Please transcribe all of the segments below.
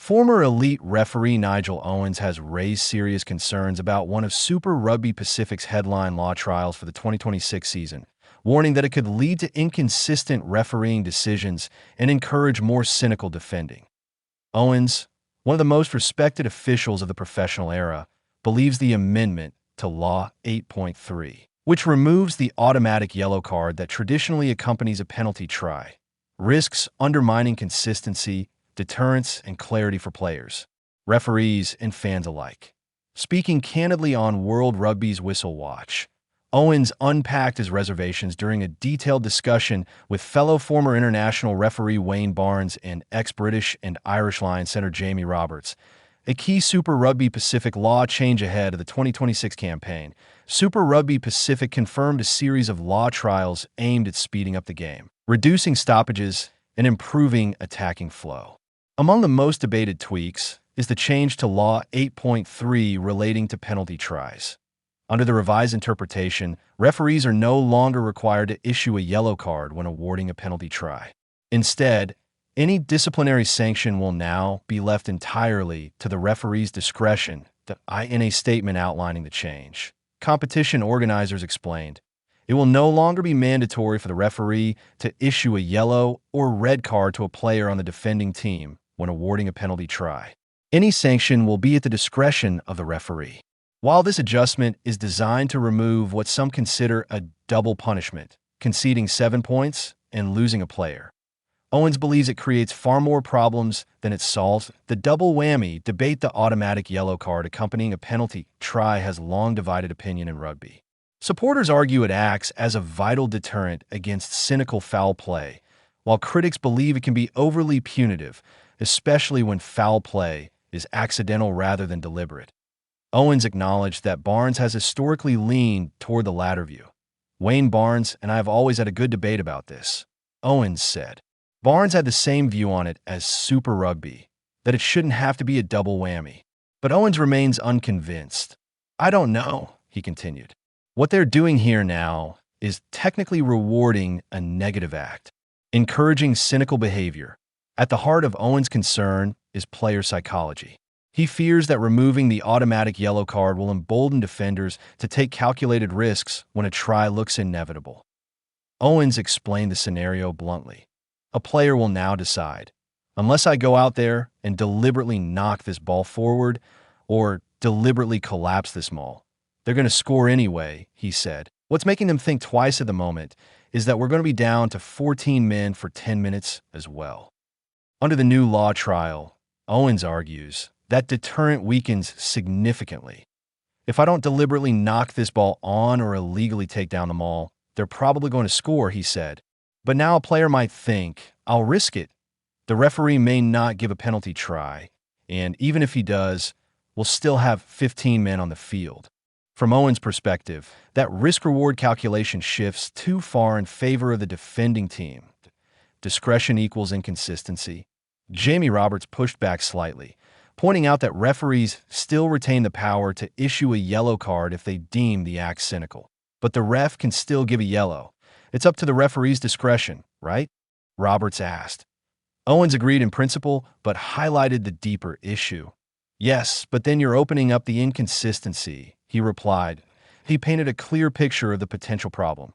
Former elite referee Nigel Owens has raised serious concerns about one of Super Rugby Pacific's headline law trials for the 2026 season, warning that it could lead to inconsistent refereeing decisions and encourage more cynical defending. Owens, one of the most respected officials of the professional era, believes the amendment to Law 8.3, which removes the automatic yellow card that traditionally accompanies a penalty try, risks undermining consistency, deterrence, and clarity for players, referees, and fans alike. Speaking candidly on World Rugby's Whistle Watch, Owens unpacked his reservations during a detailed discussion with fellow former international referee Wayne Barnes and ex-British and Irish Lions center Jamie Roberts. A key Super Rugby Pacific law change ahead of the 2026 campaign, Super Rugby Pacific confirmed a series of law trials aimed at speeding up the game, reducing stoppages, and improving attacking flow. Among the most debated tweaks is the change to Law 8.3 relating to penalty tries. Under the revised interpretation, referees are no longer required to issue a yellow card when awarding a penalty try. Instead, any disciplinary sanction will now be left entirely to the referee's discretion, in a statement outlining the change. Competition organizers explained, it will no longer be mandatory for the referee to issue a yellow or red card to a player on the defending team when awarding a penalty try. Any sanction will be at the discretion of the referee. While this adjustment is designed to remove what some consider a double punishment, conceding 7 points and losing a player, Owens believes it creates far more problems than it solves. The double whammy debate, the automatic yellow card accompanying a penalty try, has long divided opinion in rugby. Supporters argue it acts as a vital deterrent against cynical foul play, while critics believe it can be overly punitive, especially when foul play is accidental rather than deliberate. Owens acknowledged that Barnes has historically leaned toward the latter view. Wayne Barnes and I have always had a good debate about this, Owens said. Barnes had the same view on it as Super Rugby, that it shouldn't have to be a double whammy. But Owens remains unconvinced. I don't know, he continued. What they're doing here now is technically rewarding a negative act, encouraging cynical behavior. At the heart of Owens' concern is player psychology. He fears that removing the automatic yellow card will embolden defenders to take calculated risks when a try looks inevitable. Owens explained the scenario bluntly. A player will now decide, unless I go out there and deliberately knock this ball forward or deliberately collapse this maul, they're going to score anyway, he said. What's making them think twice at the moment is that we're going to be down to 14 men for 10 minutes as well. Under the new law trial, Owens argues that deterrent weakens significantly. If I don't deliberately knock this ball on or illegally take down the maul, they're probably going to score, he said. But now a player might think, I'll risk it. The referee may not give a penalty try, and even if he does, we'll still have 15 men on the field. From Owens' perspective, that risk-reward calculation shifts too far in favor of the defending team. Discretion equals inconsistency. Jamie Roberts pushed back slightly, pointing out that referees still retain the power to issue a yellow card if they deem the act cynical. But the ref can still give a yellow. It's up to the referee's discretion, right? Roberts asked. Owens agreed in principle, but highlighted the deeper issue. Yes, but then you're opening up the inconsistency, he replied. He painted a clear picture of the potential problem.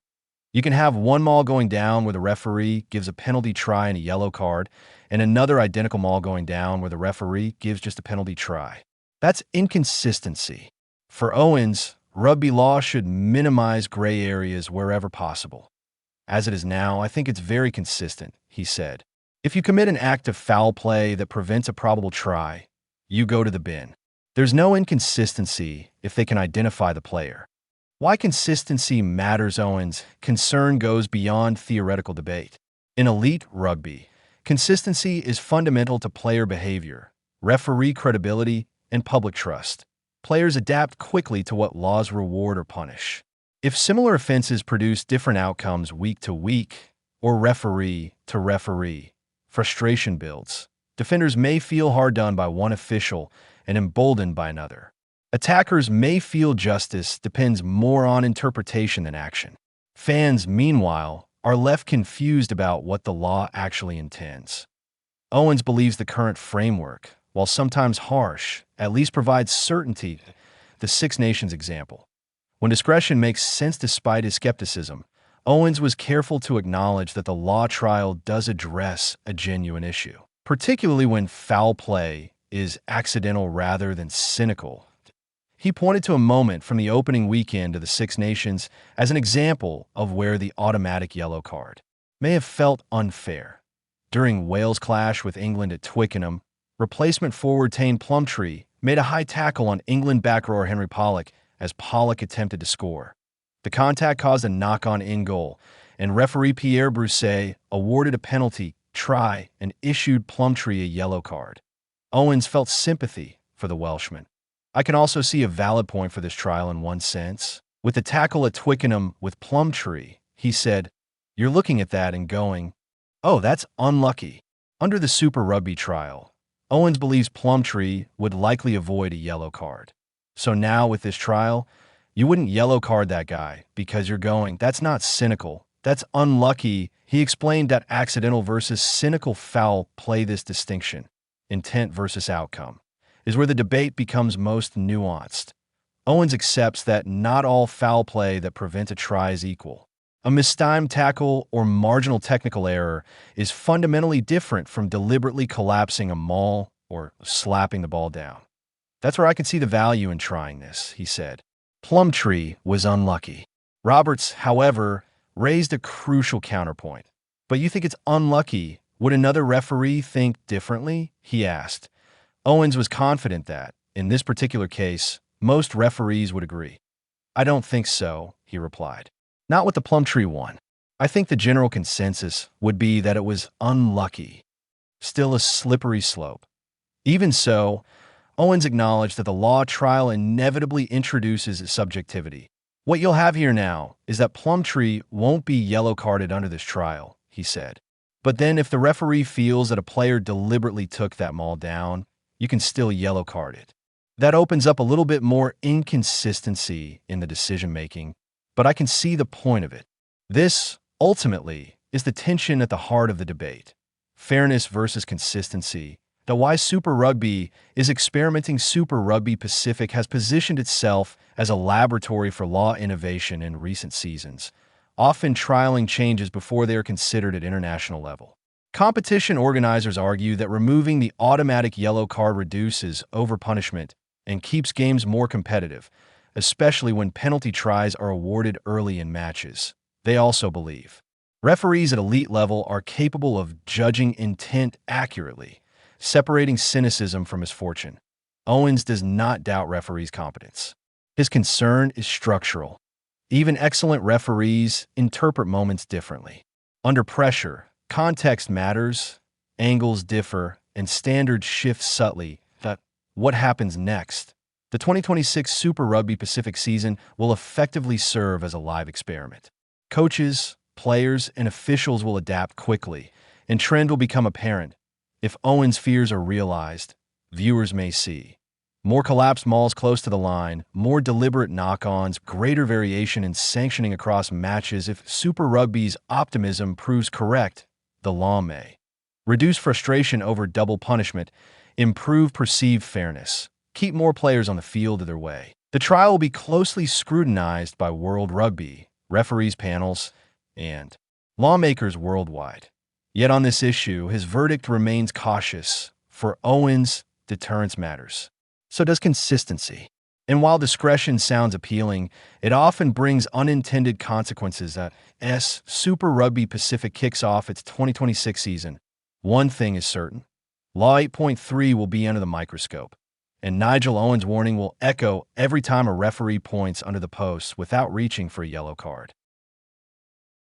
You can have one maul going down where the referee gives a penalty try and a yellow card, and another identical maul going down where the referee gives just a penalty try. That's inconsistency. For Owens, rugby law should minimize gray areas wherever possible. As it is now, I think it's very consistent, he said. If you commit an act of foul play that prevents a probable try, you go to the bin. There's no inconsistency if they can identify the player. Why consistency matters, Owens' concern goes beyond theoretical debate. In elite rugby, consistency is fundamental to player behavior, referee credibility, and public trust. Players adapt quickly to what laws reward or punish. If similar offenses produce different outcomes week to week or referee to referee, frustration builds. Defenders may feel hard done by one official and emboldened by another. Attackers may feel justice depends more on interpretation than action. Fans, meanwhile, are left confused about what the law actually intends. Owens believes the current framework, while sometimes harsh, at least provides certainty. The Six Nations example. When discretion makes sense despite his skepticism, Owens was careful to acknowledge that the law trial does address a genuine issue, particularly when foul play is accidental rather than cynical. He pointed to a moment from the opening weekend of the Six Nations as an example of where the automatic yellow card may have felt unfair. During Wales' clash with England at Twickenham, replacement forward Taine Plumtree made a high tackle on England back rower Henry Pollock as Pollock attempted to score. The contact caused a knock-on in goal, and referee Pierre Brousset awarded a penalty try and issued Plumtree a yellow card. Owens felt sympathy for the Welshman. I can also see a valid point for this trial in one sense. With the tackle at Twickenham with Plumtree, he said, "You're looking at that and going, oh, that's unlucky." Under the Super Rugby trial, Owens believes Plumtree would likely avoid a yellow card. So now with this trial, you wouldn't yellow card that guy because you're going, that's not cynical, that's unlucky. He explained that accidental versus cynical foul play. This distinction, intent versus outcome, is where the debate becomes most nuanced. Owens accepts that not all foul play that prevents a try is equal. A mistimed tackle or marginal technical error is fundamentally different from deliberately collapsing a maul or slapping the ball down. That's where I can see the value in trying this, he said. Plumtree was unlucky. Roberts, however, raised a crucial counterpoint. But you think it's unlucky? Would another referee think differently? He asked. Owens was confident that, in this particular case, most referees would agree. I don't think so, he replied. Not with the Plumtree one. I think the general consensus would be that it was unlucky. Still a slippery slope. Even so, Owens acknowledged that the law trial inevitably introduces subjectivity. What you'll have here now is that Plumtree won't be yellow carded under this trial, he said. But then if the referee feels that a player deliberately took that maul down, you can still yellow card it. That opens up a little bit more inconsistency in the decision-making, but I can see the point of it. This, ultimately, is the tension at the heart of the debate. Fairness versus consistency. The why Super Rugby is experimenting. Super Rugby Pacific has positioned itself as a laboratory for law innovation in recent seasons, often trialing changes before they are considered at international level. Competition organizers argue that removing the automatic yellow card reduces over-punishment and keeps games more competitive, especially when penalty tries are awarded early in matches. They also believe referees at elite level are capable of judging intent accurately, separating cynicism from misfortune. Owens does not doubt referees' competence. His concern is structural. Even excellent referees interpret moments differently. Under pressure, context matters, angles differ, and standards shift subtly. What happens next? The 2026 Super Rugby Pacific season will effectively serve as a live experiment. Coaches, players, and officials will adapt quickly, and trend will become apparent. If Owens' fears are realized, viewers may see more collapsed mauls close to the line, more deliberate knock-ons, greater variation in sanctioning across matches. If Super Rugby's optimism proves correct, the law may reduce frustration over double punishment, improve perceived fairness, keep more players on the field either way. The trial will be closely scrutinized by World Rugby, referees panels, and lawmakers worldwide. Yet on this issue, his verdict remains cautious. For Owens, deterrence matters. So does consistency. And while discretion sounds appealing, it often brings unintended consequences. As Super Rugby Pacific kicks off its 2026 season, one thing is certain. Law 8.3 will be under the microscope, and Nigel Owens' warning will echo every time a referee points under the post without reaching for a yellow card.